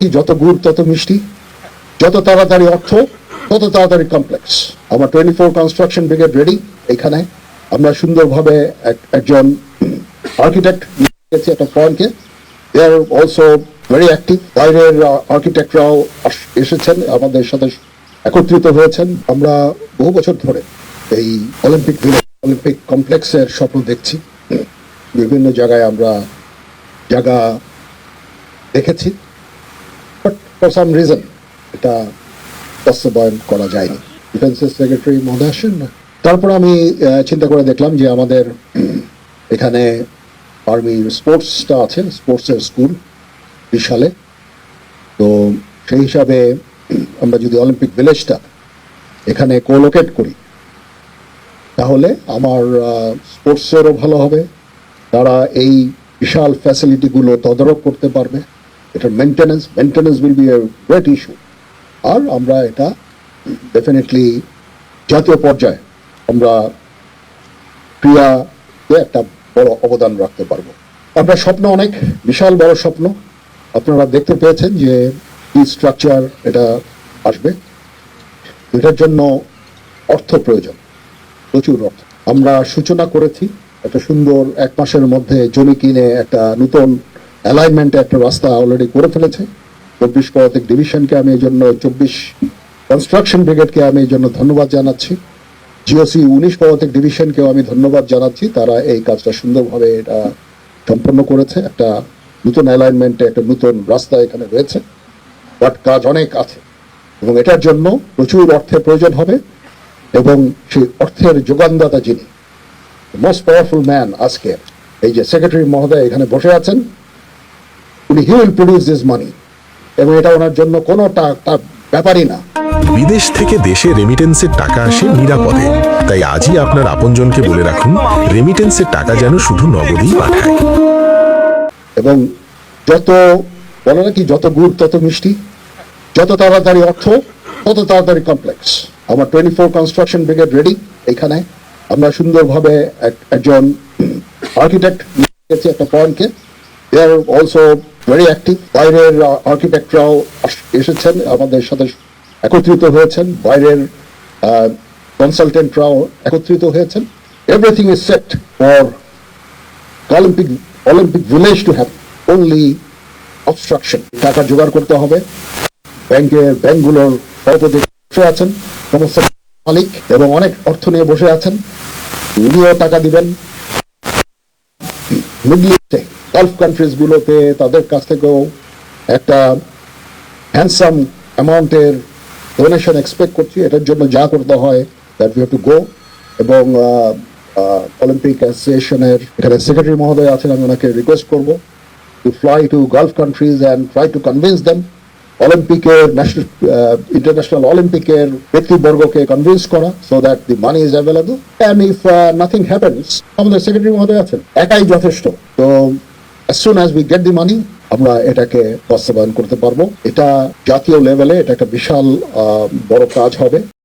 যত গুড় তত মিষ্টি, যত তাড়াতাড়ি অর্থ তত তাড়াতাড়ি কমপ্লেক্স। আমার 24 কনস্ট্রাকশন ব্রিগেড রেডি। এখানে আমরা সুন্দরভাবে একজন আর্কিটেক্ট একটা ফর্মকে, দে আর অলসো ভেরি অ্যাক্টিভ। বাইরের আর্কিটেক্টরাও এসেছেন, আমাদের সাথে একত্রিত হয়েছেন। আমরা বহু বছর ধরে এই অলিম্পিক ভিলেজ, অলিম্পিক কমপ্লেক্সের স্বপ্ন দেখছি। বিভিন্ন জায়গায় আমরা জায়গা দেখেছি, বাট ফর সাম রিজন এটা বাস্তবায়ন করা যায়নি। ডিফেন্সের সেক্রেটারি মহোদয় আসেন না। তারপর আমি চিন্তা করে দেখলাম যে আমাদের এখানে আর্মির স্পোর্টসটা আছে, স্পোর্টসের স্কুল বিশালে। তো সেই হিসাবে আমরা যদি অলিম্পিক ভিলেজটা এখানে কোলোকেট করি তাহলে আমার স্পোর্টসেরও ভালো হবে। তারা এই বিশাল ফ্যাসিলিটিগুলো তদারক করতে পারবে। এটার maintenance will be a great issue. আর আমরা এটা ডেফিনেটলি জাতীয় পর্যায়ে আমরা ক্রীড়াতে একটা বড় অবদান রাখতে পারবো। আপনার স্বপ্ন অনেক বিশাল বড় স্বপ্ন। আপনারা দেখতে পেয়েছেন যে কি স্ট্রাকচার এটা আসবে। এটার জন্য অর্থ প্রয়োজন, প্রচুর অর্থ। আমরা সূচনা করেছি একটা সুন্দর 1 মাসের মধ্যে জমি কিনে একটা নতুন অ্যালাইনমেন্টে একটা রাস্তা অলরেডি করে ফেলেছে। 24 পদাতিক ডিভিশনকে আমি এই জন্য, 24 কনস্ট্রাকশন ব্রিগেডকে আমি এই জন্য ধন্যবাদ জানাচ্ছি। জিওসি 19 পদাতিক ডিভিশনকেও আমি ধন্যবাদ জানাচ্ছি। তারা এই কাজটা সুন্দরভাবে এটা সম্পন্ন করেছে। একটা নতুন অ্যালাইনমেন্টে একটা নতুন রাস্তা এখানে রয়েছে, বাট কাজ অনেক আছে এবং এটার জন্য প্রচুর অর্থের প্রয়োজন হবে। এবং সেই অর্থের যোগানদাতা যিনি, মোস্ট পাওয়ারফুল ম্যান, আজকে এই যে সেক্রেটারি মহোদয় এখানে বসে আছেন, উনি হি উইল প্রডিউস দিস মানি এবং এটা ওনার জন্য কোনো ব্যাপারই না। বিদেশ থেকে দেশে রেমিটেন্সের টাকা আসে নিরাপদে। তাই আজই আপনার আপনজনকে বলে রাখুন, রেমিটেন্সের টাকা যেন শুধু নগদেই পাঠায়। এবং যত বলে নাকি যত গুড় তত মিষ্টি, যত তাড়াতাড়ি অর্থ তত তাড়াতাড়ি কমপ্লেক্স। আমার 24 কনস্ট্রাকশন ব্রিগেড রেডি। এখানে আমরা সুন্দরভাবে একজন আর্কিটেক্ট একটা ফর্মকে, দে আর অলসো ভেরি অ্যাক্টিভ। বাইরের আর্কিটেক্টরাও এসেছেন, আমাদের সাথে একত্রিত হয়েছেন। বাইরের কনসালটেন্টরাও একত্রিত হয়েছেন। Everything is set for Olympic village to have. Only obstruction, টাকা জোগাড় করতে হবে। ব্যাংকগুলোর সভাপতি বসে আছেন, সমস্ত মালিক এবং অনেক অর্থ নিয়ে বসে আছেন। উনিও টাকা দিবেন। মিডল ইস্টে গালফ কান্ট্রিজ গুলোতে তাদের কাছ থেকেও একটা হ্যান্ডসাম অ্যামাউন্টের ডোনেশন এক্সপেক্ট করছি। এটার জন্য যা করতে হয় that we have to go. এবং অলিম্পিক অ্যাসোসিয়েশনের এখানে সেক্রেটারি মহোদয় আছেন, আমি ওনাকে রিকোয়েস্ট করবো to fly to Gulf countries and try to convince them, Olympic-এর international Olympic-এর ব্যক্তিবর্গকে কনভিন্স করা, so that the money is available. And if nothing happens, আমাদের সেক্রেটারি মহোদয় আছেন, একাই যথেষ্ট। তো as soon as we get the money, আমরা এটাকে বাস্তবায়ন করতে পারবো। এটা জাতীয় লেভেলে এটা একটা বিশাল বড় কাজ হবে।